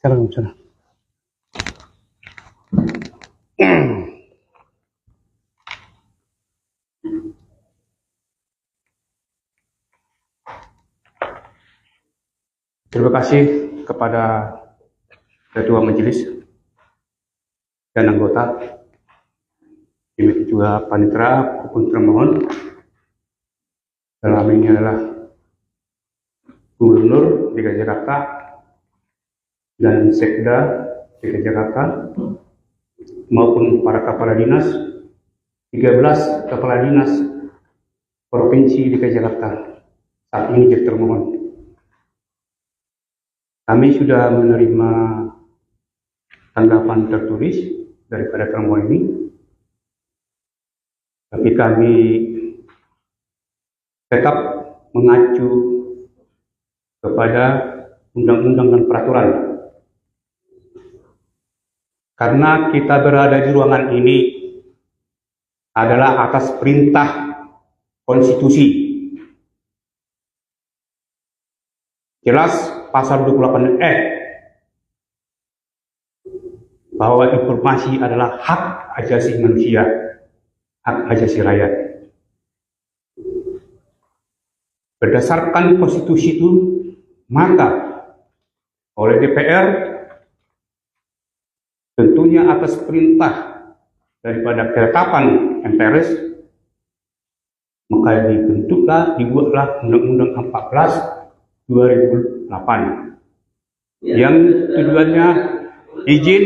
Cara. Terima kasih kepada Ketua Majelis dan anggota, demikian juga panitera maupun termohon. Dalam ini adalah Gubernur DKI Jakarta dan Sekda DKI Jakarta maupun para kepala dinas, 13 kepala dinas Provinsi DKI Jakarta saat ini jadi termohon. Kami sudah menerima tanggapan tertulis daripada termohon ini, tapi kami tetap mengacu kepada undang-undang dan peraturan. Karena kita berada di ruangan ini adalah atas perintah konstitusi. Jelas pasal 28E bahwa informasi adalah hak asasi manusia, hak asasi rakyat. Berdasarkan konstitusi itu, maka oleh DPR tentunya atas perintah daripada ketetapan MPRS, maka dibuatlah Undang-Undang 14/2008 yang tujuannya izin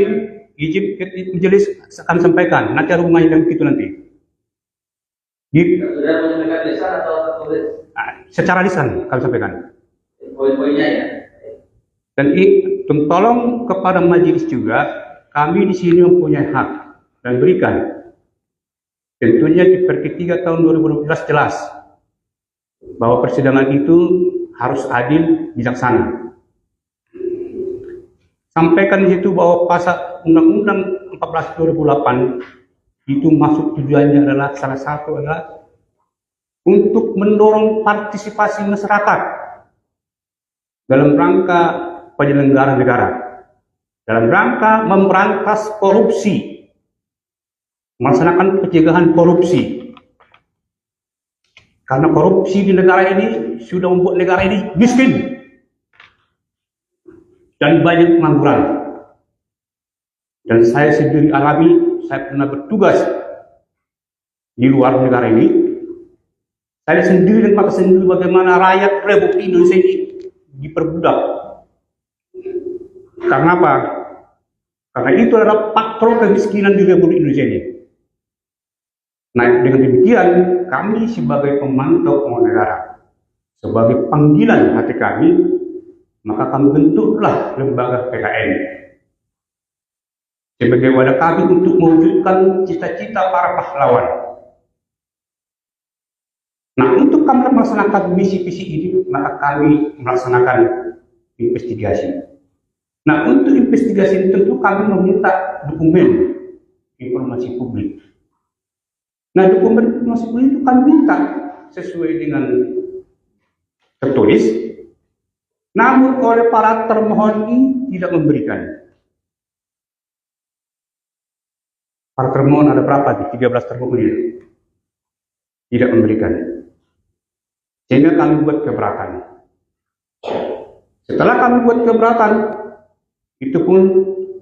majelis akan sampaikan nanti ada hubungannya dengan itu nanti. Sudah menyampaikan lisan atau tertulis? Secara lisan kami sampaikan. Poin-poinnya ya. Dan tolong kepada majelis juga, kami di sini mempunyai hak dan berikan. Tentunya di Perki 3 tahun 2012 jelas bahwa persidangan itu harus adil, bijaksana. Sampaikan di situ bahwa pasal Undang-Undang 14/2008 itu masuk tujuannya adalah salah satu adalah untuk mendorong partisipasi masyarakat dalam rangka penyelenggaraan negara, dalam rangka memberantas korupsi, melaksanakan pencegahan korupsi. Karena korupsi di negara ini sudah membuat negara ini miskin dan banyak pengangguran. Dan saya sendiri alami, saya pernah bertugas di luar negara ini. Saya sendiri dan mata sendiri bagaimana rakyat Republik Indonesia ini diperbudak. Karena apa? Karena itu adalah faktor kemiskinan di Republik Indonesia ini. Nah, dengan demikian, kami sebagai pemantau pengelola negara, sebagai panggilan hati kami, maka kami bentuklah lembaga PKN sebagai wadah kami untuk mewujudkan cita-cita para pahlawan. Nah, untuk kami melaksanakan misi-misi ini, maka kami melaksanakan investigasi. Nah, untuk investigasi ini tentu kami meminta dokumen informasi publik. Nah, dokumen informasi publik itu kami minta sesuai dengan tertulis, namun oleh para termohon ini tidak memberikan. Para termohon ada berapa? 13 termohon ini tidak memberikan. Sehingga kami buat keberatan. Setelah kami buat keberatan, itu pun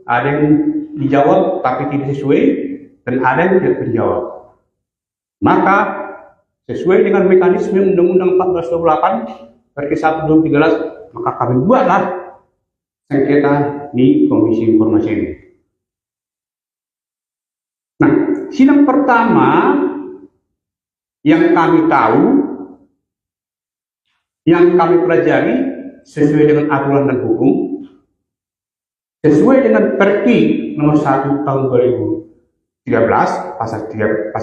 ada yang dijawab tapi tidak sesuai, dan ada yang tidak dijawab. Maka sesuai dengan mekanisme Undang-Undang 14/2008 Perki 1 2013, maka kami buatlah sengketa di Komisi Informasi ini. Nah, sidang pertama yang kami tahu, yang kami pelajari sesuai dengan aturan dan hukum, sesuai dengan Perki nomor 1 tahun 2013 pasal 36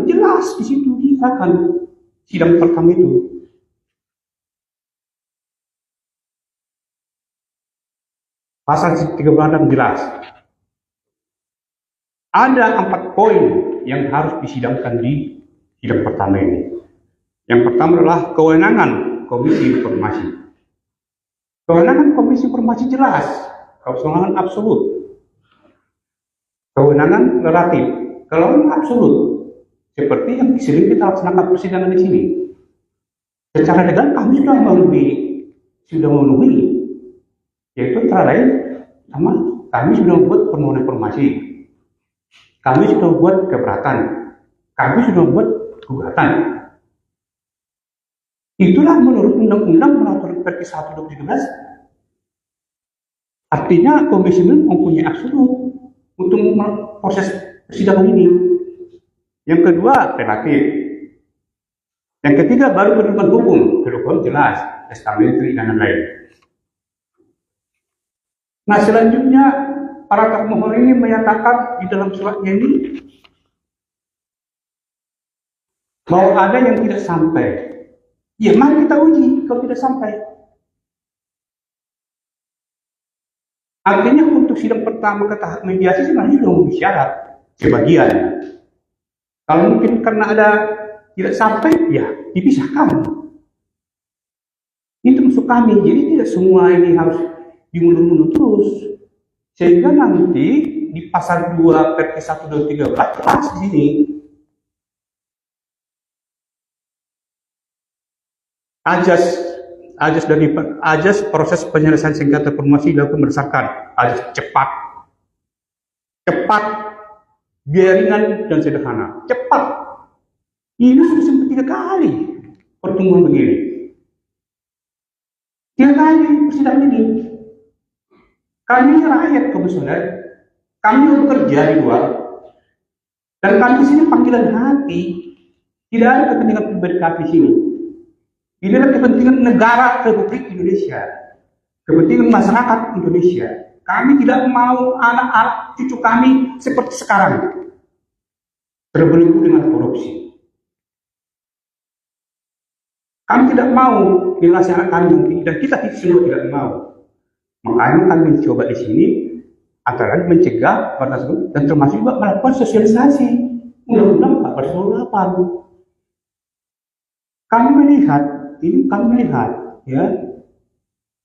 jelas di situ dikatakan sidang pertama itu. Pasal 36 jelas. Ada 4 poin yang harus disidangkan di sidang pertama ini. Yang pertama adalah kewenangan Komisi Informasi. Kewenangan Komisi Informasi jelas kewenangan absolut, kewenangan relatif, kewenangan absolut, seperti yang sering kita laksanakan persidangan di sini. Secara legal kami sudah memenuhi, yaitu antara lain sama kami sudah membuat permohonan informasi, kami sudah membuat keberatan, kami sudah membuat gugatan. Itulah menurut Undang-Undang Peraturan Perki 1 2013. Artinya komisioner mempunyai absolut untuk proses persidangan ini. Yang kedua, relatif. Yang ketiga, baru kedudukan hukum. Kedudukan jelas, testamentary dan lain-lain. Nah, selanjutnya para termohon ini menyatakan di dalam suratnya ini bahwa ada yang tidak sampai. Ya, mari kita uji kalau tidak sampai. Artinya untuk sidang pertama ke tahap mediasi sebenarnya sudah memenuhi syarat sebagian. Kalau mungkin karena ada tidak sampai, ya dipisahkan. Itu maksud kami. Jadi tidak semua ini harus dimundur-mundur terus. Sehingga nanti di pasal 2 Perki 1 2013 jelas di sini. Ajas proses penyelesaian sengketa formasi dilakukan berdasarkan ajas cepat, biaya ringan dan sederhana. Cepat. Ini sudah sampai 3 kali pertemuan begini. 3 kali persidangan ini. Kami rakyat komisioner, kami bekerja di luar, dan kami di sini panggilan hati. Tidak ada kepentingan pribadi kami di sini. Ini adalah kepentingan negara Republik Indonesia, kepentingan masyarakat Indonesia. Kami tidak mau anak-anak cucu kami seperti sekarang terbelenggu dengan korupsi. Kami tidak mau generasi anak kami nanti, dan kita semua tidak mau. Makanya kami mencoba di sini antara lain mencegah dan termasuk juga melakukan sosialisasi Undang-Undang 428. Kami melihat, ya,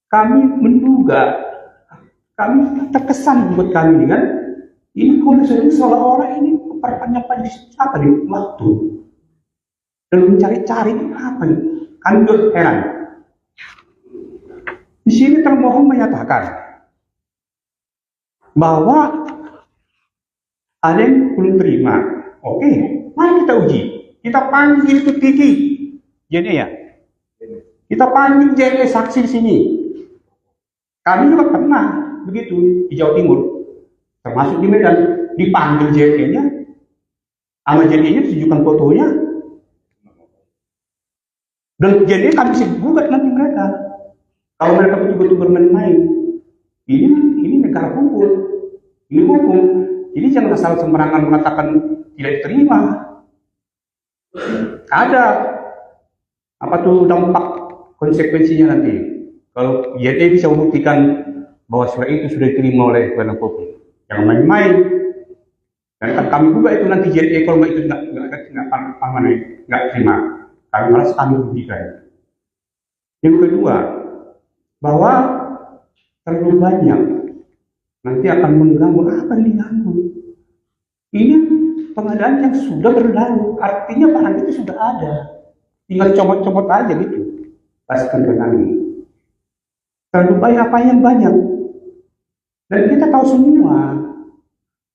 kami menduga, kami terkesan buat kami kan, ini komisioner ini seolah-olah ini perpanjang apa di waktu dan mencari-cari apa ini. Kami juga heran. Di sini termohon menyatakan bahwa ada yang belum terima. Oke, mari kita uji. Kita panggil itu Tiki. Jadi ya, kita panggil JNE saksi di sini. Kami juga pernah begitu di Jawa Timur, termasuk di Medan, dipanggil JNE-nya, sama JNE-nya ditunjukkan fotonya, dan JNE kami bisa gugat nanti mereka. Kalau mereka betul-betul bermain-main, ini negara hukum, ini hukum. Jadi jangan asal sembarangan mengatakan tidak diterima. Ada apa tuh dampak konsekuensinya nanti kalau JNE bisa membuktikan bahwa surat itu sudah diterima oleh penegak hukum. Jangan main-main. Dan kan kami juga itu nanti JNE kalau itu nggak terima, kami malas kami rugikan. Yang kedua, bahwa terlalu banyak nanti akan mengganggu. Apa yang diganggu? Ini pengadaan yang sudah berlalu, artinya barang itu sudah ada. Tinggal comot-comot aja gitu, pastikan ke kami. Terlalu banyak apa yang banyak, dan kita tahu semua.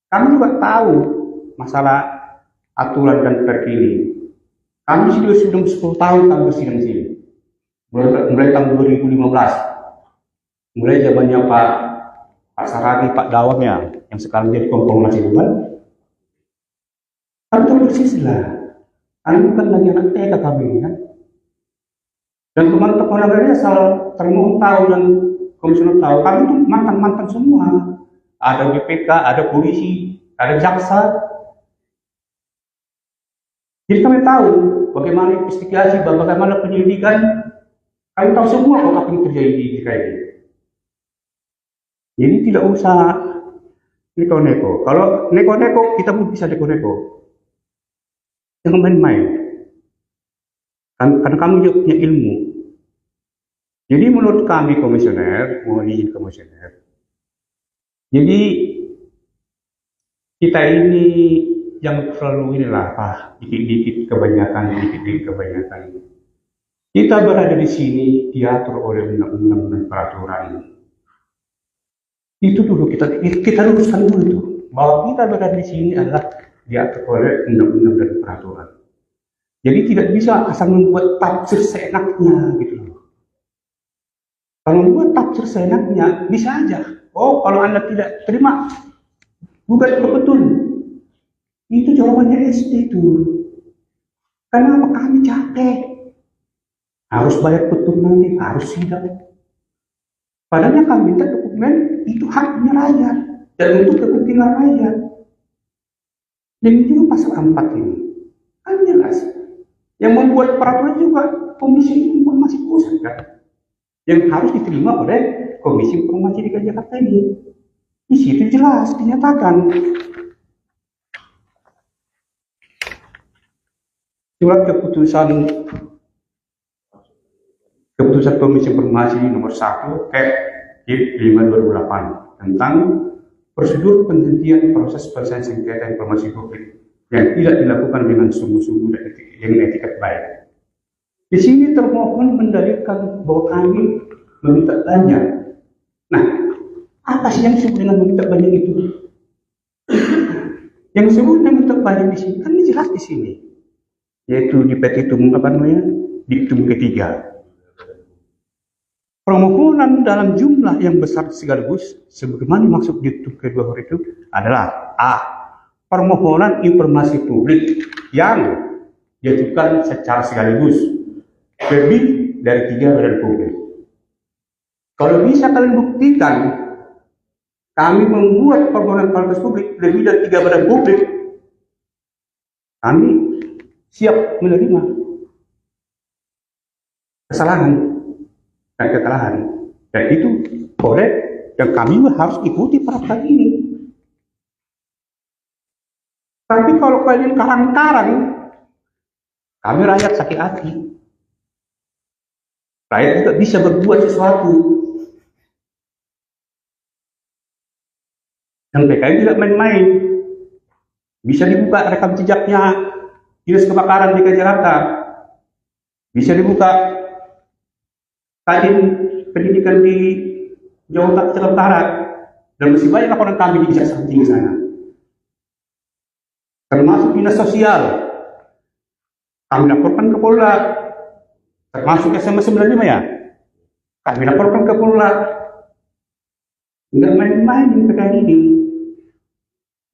Kami juga tahu masalah aturan dan perki ini. Kami sudah 10 tahun kami bersidang di sini, mulai tahun 2015, mulai zamannya Pak Saragi, Pak Dawam ya, yang sekarang jadi Kompolnas itu kan. Kami tahu persis lah. Kami bukan lagi anak TK kami, kan? Dan teman-teman lainnya asal termohon tahu dan komisioner tahu, kami itu mantan-mantan semua. Ada BPK, ada polisi, ada jaksa. Jadi kami tahu bagaimana investigasi, bagaimana penyelidikan. Kami tahu semua apa yang terjadi di DKI. Jadi tidak usah neko-neko. Kalau neko-neko, kita pun bisa neko-neko. Jangan main-main. Karena kami juga punya ilmu. Jadi menurut kami komisioner, mohon izin komisioner, Jadi kita ini yang selalu inilah dikit-dikit kebanyakan, dikit-dikit kebanyakan. Kita berada di sini diatur oleh undang-undang dan peraturan. Itu dulu kita luruskan dulu itu, bahwa kita berada di sini adalah diatur oleh undang-undang dan peraturan. Jadi tidak bisa asal membuat tafsir seenaknya gitu loh. Kalau membuat tafsir seenaknya bisa aja. Oh, kalau Anda tidak terima, gugat ke petun. Itu jawabannya SD itu. Kenapa kami capek? Harus bayar petun nanti, harus sidang. Padahal kami minta dokumen itu haknya rakyat dan untuk kepentingan rakyat. Dan juga pasal 4 ini kan jelas. Yang membuat peraturan juga Komisi Informasi Pusat kan, yang harus diterima oleh Komisi Informasi DKI Jakarta ini. Di situ jelas dinyatakan surat keputusan Komisi Informasi nomor 1 K/5/2008 tentang prosedur penghentian proses penyelesaian sengketa informasi publik yang tidak dilakukan dengan sungguh-sungguh dan dengan etikat baik. Di sini termohon mendalilkan bahwa kami meminta banyak. Nah, apa sih yang disebut dengan meminta banyak itu? Yang disebut dengan meminta banyak di sini kan jelas di sini, yaitu di petitum diktum ketiga. Permohonan dalam jumlah yang besar sekaligus, sebagaimana maksud diktum kedua itu adalah A. Permohonan informasi publik yang diajukan secara sekaligus lebih dari 3 badan publik. Kalau bisa kalian buktikan kami membuat permohonan informasi publik lebih dari 3 badan publik, kami siap menerima kesalahan dan kekalahan. Dan itu boleh, dan kami harus ikuti peraturan ini. Tapi kalau kalian karang-karang, kami rakyat sakit hati. Rakyat juga bisa berbuat sesuatu. Dan PKI tidak main-main. Bisa dibuka rekam jejaknya Dinas Kebakaran DKI Jakarta. Bisa dibuka Kadin Pendidikan di Jawa Barat. Dan masih banyak laporan kami di Kejaksaan Tinggi sana. Termasuk Dinas Sosial. Kami laporkan ke Polda. Termasuk SMS 95 ya. Kami laporkan ke Polda. Enggak main-main di PKI ini.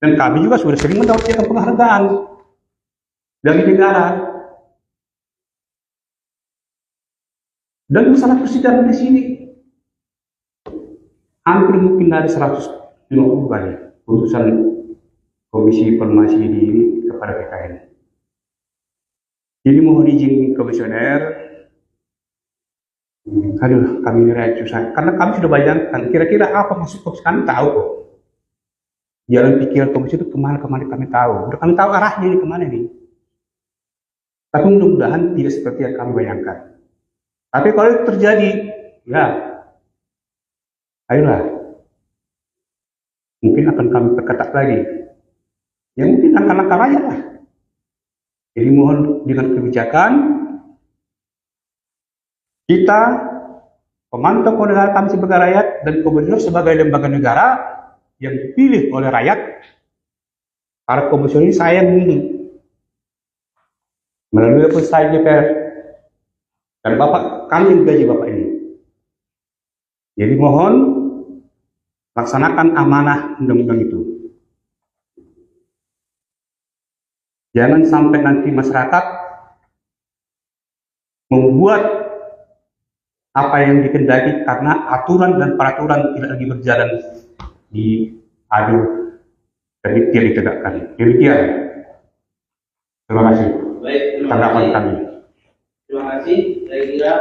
Dan kami juga sudah sering mendapatkan penghargaan dari negara. Dan masalah persidangan di sini hampir mungkin dari 150 kali putusan Komisi Informasi ini kepada PKN. Jadi mohon izin komisioner, kami ini rakyat susah, karena kami sudah bayangkan kira-kira apa maksud komisi, kami tahu kok. Jalan pikiran komisi itu kemana kami tahu. Udah kami tahu arahnya ini kemana nih. Tapi mudah-mudahan tidak seperti yang kami bayangkan. Tapi kalau itu terjadi, ya, ayolah. Mungkin akan kami perketat lagi. Ya mungkin langkah-langkah rakyat lah. Jadi mohon dengan kebijakan, kita, pemantau negara kami sebagai rakyat, dan komisioner sebagai lembaga negara, yang dipilih oleh rakyat, para komisioner ini sayang ini melalui perusahaan DPR dan bapak kami gaji bapak ini. Jadi mohon laksanakan amanah undang-undang itu. Jangan sampai nanti masyarakat membuat apa yang dikehendaki karena aturan dan peraturan tidak lagi berjalan diadu dan tidak ditegakkan. Demikian. Terima kasih. Baik, tanggapan kami. Terima kasih. Saya kira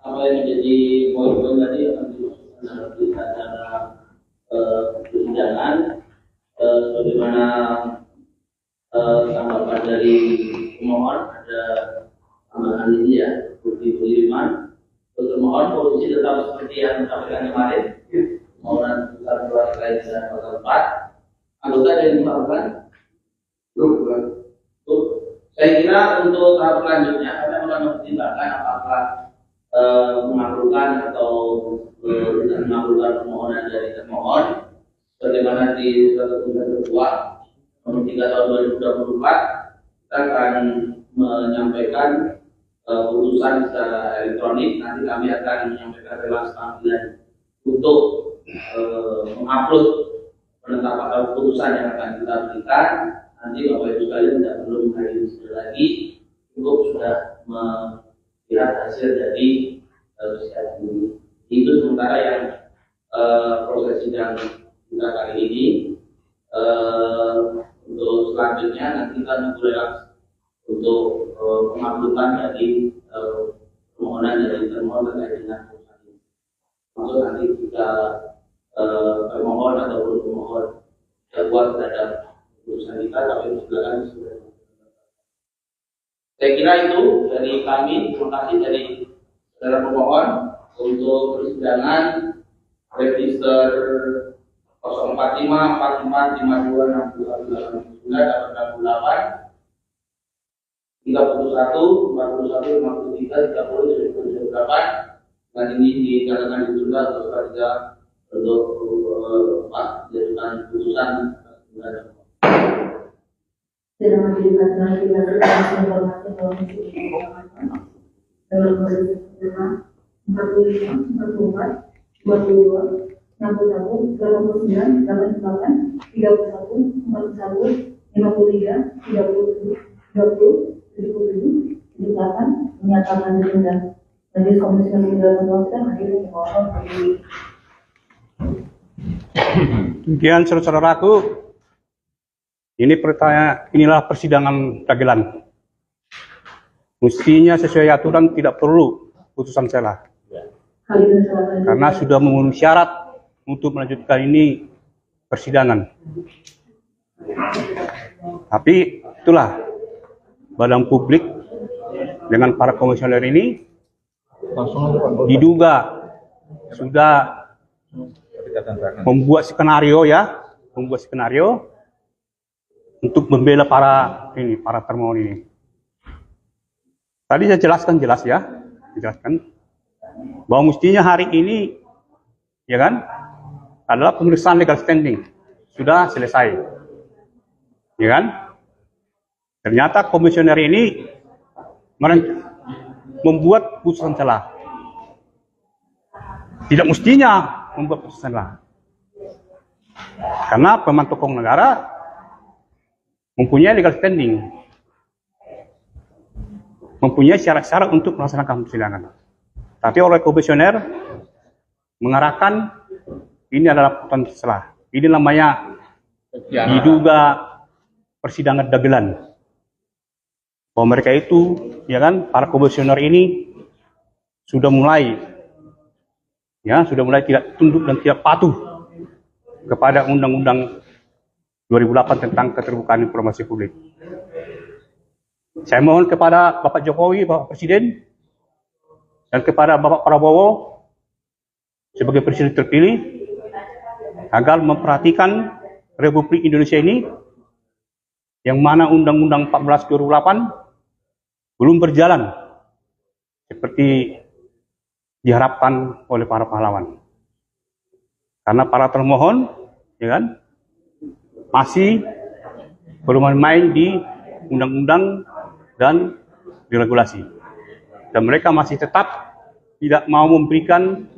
apa yang menjadi poin-poin tadi akan dimasukkan dalam acara persidangan. Bagaimana tanggapan dari pemohon, ada tambahan ini ya, Budi Budiman. Termohon posisi tetap seperti yang disampaikan kemarin. permohonan putusan surat terkait dengan pasal 4. Anggota ada yang melakukan? Belum. Saya kira untuk tahap selanjutnya kami akan mempertimbangkan apakah mengabulkan atau tidak mengabulkan permohonan dari termohon bagaimana di surat keputusan kedua nomor 3 tahun 2024 kita akan menyampaikan putusan secara elektronik. Nanti kami akan menyampaikan relasi panggilan untuk mengupload penetapan putusan yang akan kita berikan. Nanti Bapak Ibu sekalian tidak perlu menghadiri lagi, cukup sudah melihat hasil dari sidang ini. Itu sementara yang proses sidang kita kali ini. Untuk selanjutnya nanti kita mulai untuk pengabulkan dari permohonan dari termohon terkait dengan putusan ini. Maksud nanti jika termohon ataupun pemohon dakwaan terhadap putusan kita, kami silakan sudah. Saya kira itu dari kami. Terima kasih dari saudara pemohon untuk persidangan register 045 44 52 62 88 31 41 53 30 28. Dan ini dikatakan ditunda atau saja untuk menjadikan putusan. Sedang dilibatkan informasi bahwa dalam 45, 44, 22, 61, 89, 88, 31, 41, 53, 30, 77, 78 menyatakan ditunda. Majelis Komisi Pemilihan Umum hadir di bawah berdiri. Demikian saudara-saudaraku, inilah persidangan dagelan. Mestinya sesuai aturan tidak perlu putusan sela. Karena sudah memenuhi syarat untuk melanjutkan ini persidangan. Tapi itulah badan publik dengan para komisioner ini diduga sudah membuat skenario untuk membela para termohon ini. Tadi saya jelaskan bahwa mestinya hari ini ya kan adalah pemeriksaan legal standing sudah selesai, ya kan? Ternyata komisioner ini membuat putusan celah. Tidak mestinya membuat putusan celah, karena pemantau hukum negara mempunyai legal standing, mempunyai syarat-syarat untuk melaksanakan persidangan. Tapi oleh komisioner mengarahkan ini adalah putusan celah. Ini namanya diduga persidangan dagelan. Bahwa mereka itu, ya kan, para komisioner ini sudah mulai tidak tunduk dan tidak patuh kepada Undang-Undang 2008 tentang keterbukaan informasi publik. Saya mohon kepada Bapak Jokowi, Bapak Presiden, dan kepada Bapak Prabowo sebagai Presiden terpilih agar memperhatikan Republik Indonesia ini, yang mana Undang-Undang 14 2008 belum berjalan seperti diharapkan oleh para pahlawan. Karena para termohon, ya kan, masih bermain-main di undang-undang dan di regulasi. Dan mereka masih tetap tidak mau memberikan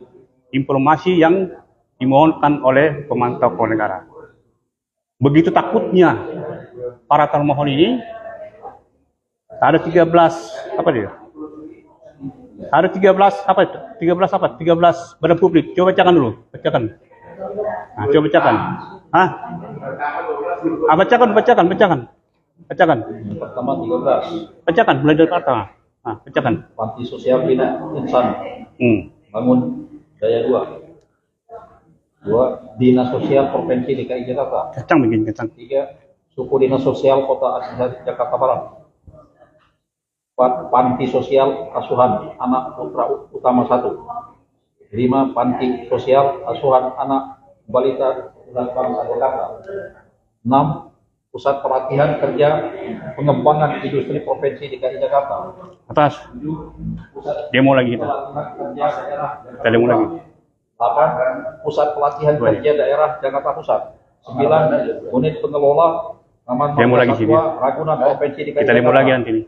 informasi yang dimohonkan oleh pemantau keuangan negara. Begitu takutnya para termohon ini, ada 13 badan publik. Coba bacakan dulu, bacakan. Nah, coba bacakan. Bacakan. Pertama 13. Bacakan mulai dari pertama. Bacakan. Panti sosial bina insan. Bangun daya 2. 2. Dinas Sosial Provinsi DKI Jakarta. Kacang. 3. Suku Dinas Sosial Kota Administrasi Jakarta Barat. 4. Panti Sosial Asuhan Anak Putra Utama 1. 5. Panti Sosial Asuhan Anak Balita Pusat Bangsa Jakarta. 6. Pusat Pelatihan Kerja Pengembangan Industri Provinsi DKI Jakarta. Atas. 7. Pusat Demo lagi kita. Pelatihan Kerja Daerah Kita demo lagi. 8. Pusat Pelatihan Kerja Daerah Jakarta Pusat. 9. Unit Pengelola Taman Demo Marga lagi sini. Satwa Ragunan Provinsi DKI Kita demo Jakarta. lagi nanti nih.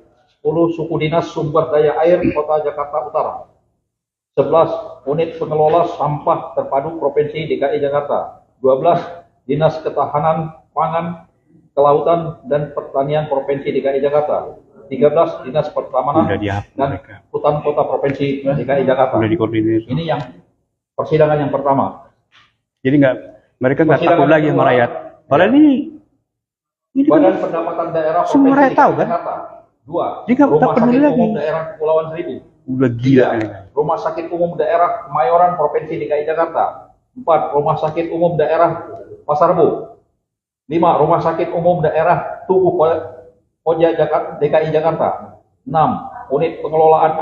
10. Suku Dinas Sumber Daya Air Kota Jakarta Utara. 11. Unit Pengelola Sampah Terpadu Provinsi DKI Jakarta. 12. Dinas Ketahanan Pangan, Kelautan dan Pertanian Provinsi DKI Jakarta. 13. Dinas Pertamanan Udah dihapus dan mereka. Hutan Kota Provinsi DKI Jakarta. Udah dikoordinir. Ini yang persidangan yang pertama. Jadi mereka nggak Persidangan takut lagi sama kedua. rakyat. Padahal ini kan Badan Pendapatan Daerah semua Provinsi rakyat tahu, DKI kan? Jakarta. 2. Dia nggak Rumah peduli Sakit lagi. Umum Daerah Kepulauan Seribu. udah gila. 3. Rumah Sakit Umum Daerah Kemayoran Provinsi DKI Jakarta. 4. Rumah Sakit Umum Daerah Pasar Rebo. 5. Rumah Sakit Umum Daerah Tugu Koja Jakarta DKI Jakarta. 6. Unit Pengelolaan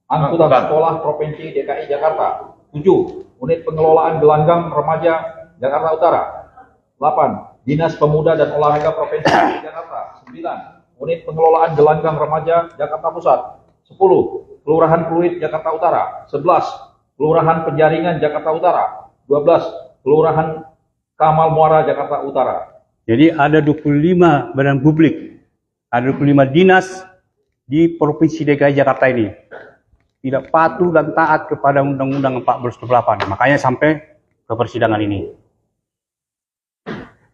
Angkutan Sekolah Provinsi DKI Jakarta. 7. Unit Pengelolaan Gelanggang Remaja Jakarta Utara. 8. Dinas Pemuda dan Olahraga Provinsi DKI Jakarta. 9. Unit Pengelolaan Gelanggang Remaja Jakarta Pusat. 10. Kelurahan Pluit Jakarta Utara. 11. Kelurahan Penjaringan Jakarta Utara. 12. Kelurahan Kamal Muara Jakarta Utara. Jadi ada 25 badan publik, ada 25 dinas di Provinsi DKI Jakarta ini tidak patuh dan taat kepada Undang-Undang 1428. Makanya sampai ke persidangan ini.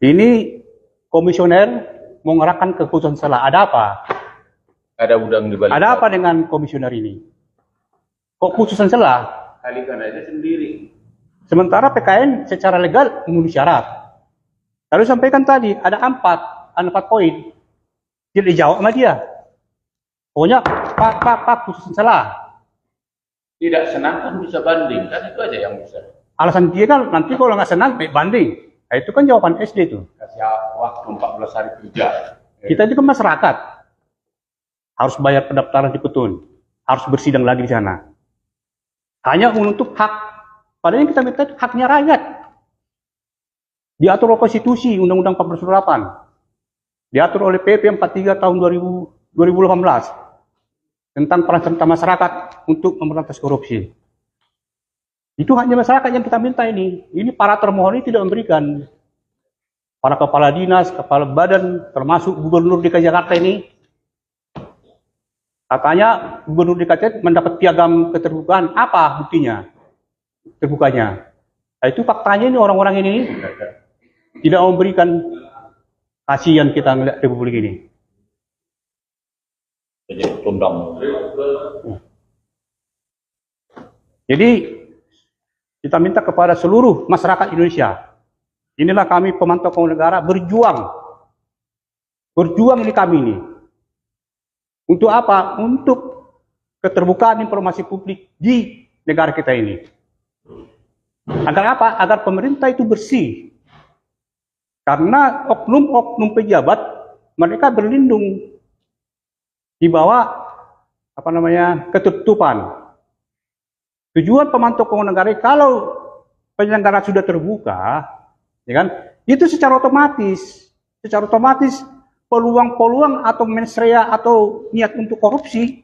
Ini komisioner mengarahkan keputusan salah. Ada apa? Ada udang di balik. Ada apa dengan komisioner ini? Kok putusan salah? Kalikan aja sendiri. Sementara PKN secara legal memenuhi syarat. Lalu sampaikan tadi ada 4 poin. Tidak dijawab sama dia. Pokoknya Pak putusan salah. Tidak senang kan bisa banding, kan itu aja yang bisa. Alasan dia kan nanti kalau nggak senang banding. Nah, itu kan jawaban SD itu. Kasih waktu 14 hari kerja. Kita itu kan masyarakat. Harus bayar pendaftaran di Petun. Harus bersidang lagi di sana. Hanya menuntut hak. Padahal yang kita minta itu haknya rakyat. Diatur oleh konstitusi Undang-Undang 1428. Diatur oleh PP 43 tahun 2018 tentang peran serta masyarakat untuk memberantas korupsi. Itu hanya masyarakat yang kita minta ini. Ini para termohon ini tidak memberikan. Para kepala dinas, kepala badan, termasuk Gubernur DKI Jakarta ini. Katanya Gubernur DKI mendapat piagam keterbukaan. Apa buktinya? Terbukanya. Nah, itu faktanya ini orang-orang ini tidak memberikan. Kasihan kita melihat Republik ini. Jadi tundang. Jadi kita minta kepada seluruh masyarakat Indonesia. Inilah kami pemantau keuangan negara berjuang. Berjuang ini kami ini. Untuk apa? Untuk keterbukaan informasi publik di negara kita ini. Agar apa? Agar pemerintah itu bersih. Karena oknum-oknum pejabat mereka berlindung di bawah ketertutupan. Tujuan pemantau keuangan negara kalau penyelenggara sudah terbuka, ya kan? Itu secara otomatis peluang-peluang atau mensrea atau niat untuk korupsi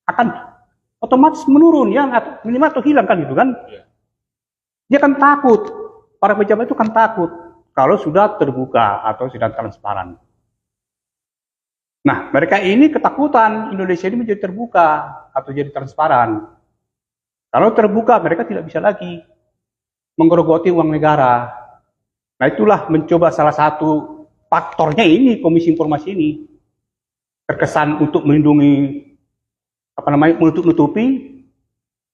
akan otomatis menurun ya, minimal atau hilang kan gitu kan? Dia kan takut, para pejabat itu kan takut kalau sudah terbuka atau sudah transparan. Nah, mereka ini ketakutan Indonesia ini menjadi terbuka atau jadi transparan. Kalau terbuka, mereka tidak bisa lagi menggerogoti uang negara. Nah, itulah mencoba salah satu faktornya ini, Komisi Informasi ini. Terkesan untuk melindungi, menutup-nutupi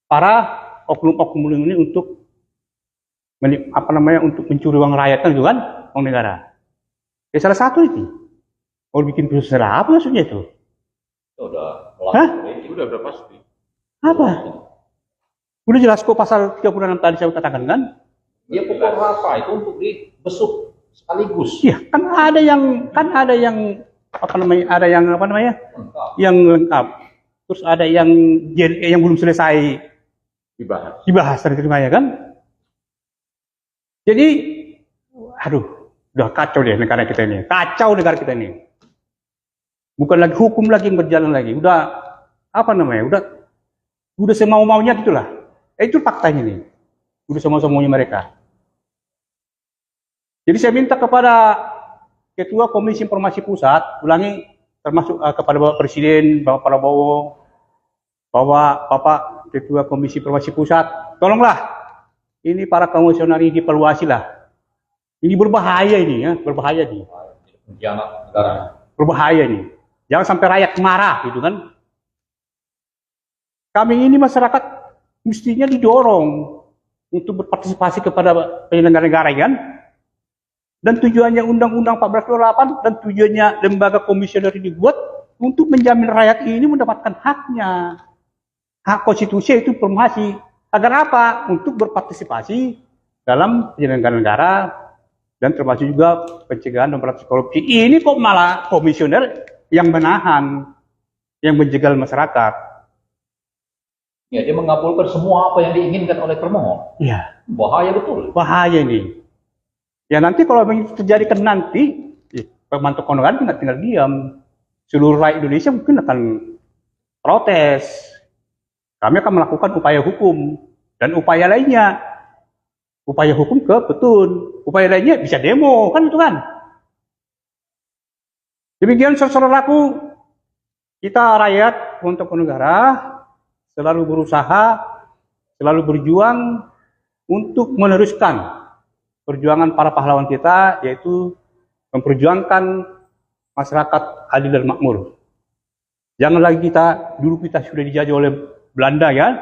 para oknum-oknum ini untuk untuk mencuri uang rakyat kan, gitu kan, uang negara. Ya salah satu itu. Mau bikin putusan apa maksudnya itu? Udah. Hah? Udah berapa pasti. Apa? Udah jelas kok pasal 36 tadi saya katakan kan? Ya pokok apa itu untuk dibesuk sekaligus. Iya, kan ada yang yang lengkap. Terus ada yang belum selesai Dibahas. dibahas dan diterima ya kan? Jadi, aduh, udah kacau deh negara kita ini. Kacau negara kita ini. Bukan lagi hukum lagi yang berjalan lagi. Udah, apa namanya, udah semau-maunya gitulah. Itu faktanya nih. Udah semau-maunya mereka. Jadi saya minta kepada Ketua Komisi Informasi Pusat, ulangi, termasuk kepada Bapak Presiden, Bapak Prabowo, Bapak Ketua Komisi Informasi Pusat, tolonglah, ini para komisioner ini dievaluasi lah. Ini berbahaya ini ya, berbahaya nih. Pengkhianat negara. Berbahaya nih. Jangan sampai rakyat marah gitu kan. Kami ini masyarakat mestinya didorong untuk berpartisipasi kepada penyelenggara negara kan. Dan tujuannya Undang-Undang 1428 dan tujuannya lembaga komisioner ini dibuat untuk menjamin rakyat ini mendapatkan haknya. Hak konstitusi itu informasi. Agar apa? Untuk berpartisipasi dalam penyelenggaraan negara dan termasuk juga pencegahan dan pemberantasan korupsi. Ini kok malah komisioner yang menahan, yang menjegal masyarakat. Ya, dia mengabulkan semua apa yang diinginkan oleh termohon. Iya. Bahaya betul. Bahaya ini. Ya nanti kalau terjadi kan nanti, pemantau keuangan nggak tinggal diam. Seluruh rakyat Indonesia mungkin akan protes. Kami akan melakukan upaya hukum dan upaya lainnya. Upaya hukum ke Petun. Upaya lainnya bisa demo, kan itu kan. Demikian saudaraku, kita rakyat untuk negara selalu berusaha, selalu berjuang untuk meneruskan perjuangan para pahlawan kita, yaitu memperjuangkan masyarakat adil dan makmur. Jangan lagi dulu kita sudah dijajah oleh Belanda ya,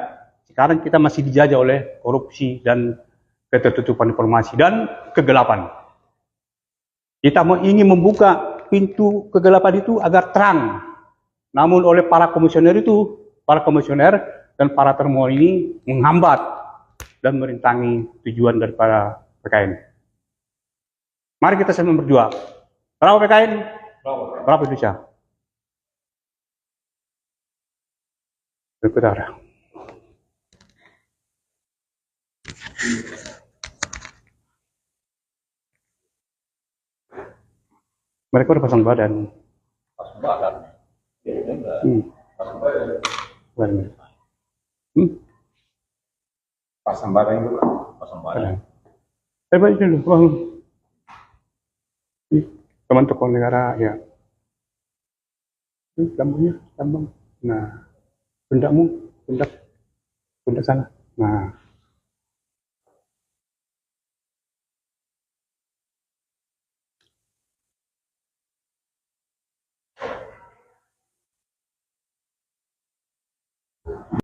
sekarang kita masih dijajah oleh korupsi dan ketertutupan informasi dan kegelapan. Kita ingin membuka pintu kegelapan itu agar terang, namun oleh para komisioner dan para termohon ini menghambat dan merintangi tujuan daripada PKN. Mari kita sama berjuang. Berapa PKN? Berapa Indonesia? Berputar. Mereka udah pasang badan. Pasang badan. Pasang badan juga. Pasang badan. Coba dulu, bang. Teman tokoh negara ya. Lambungnya, lambung. Nah, pundak sana. Nah,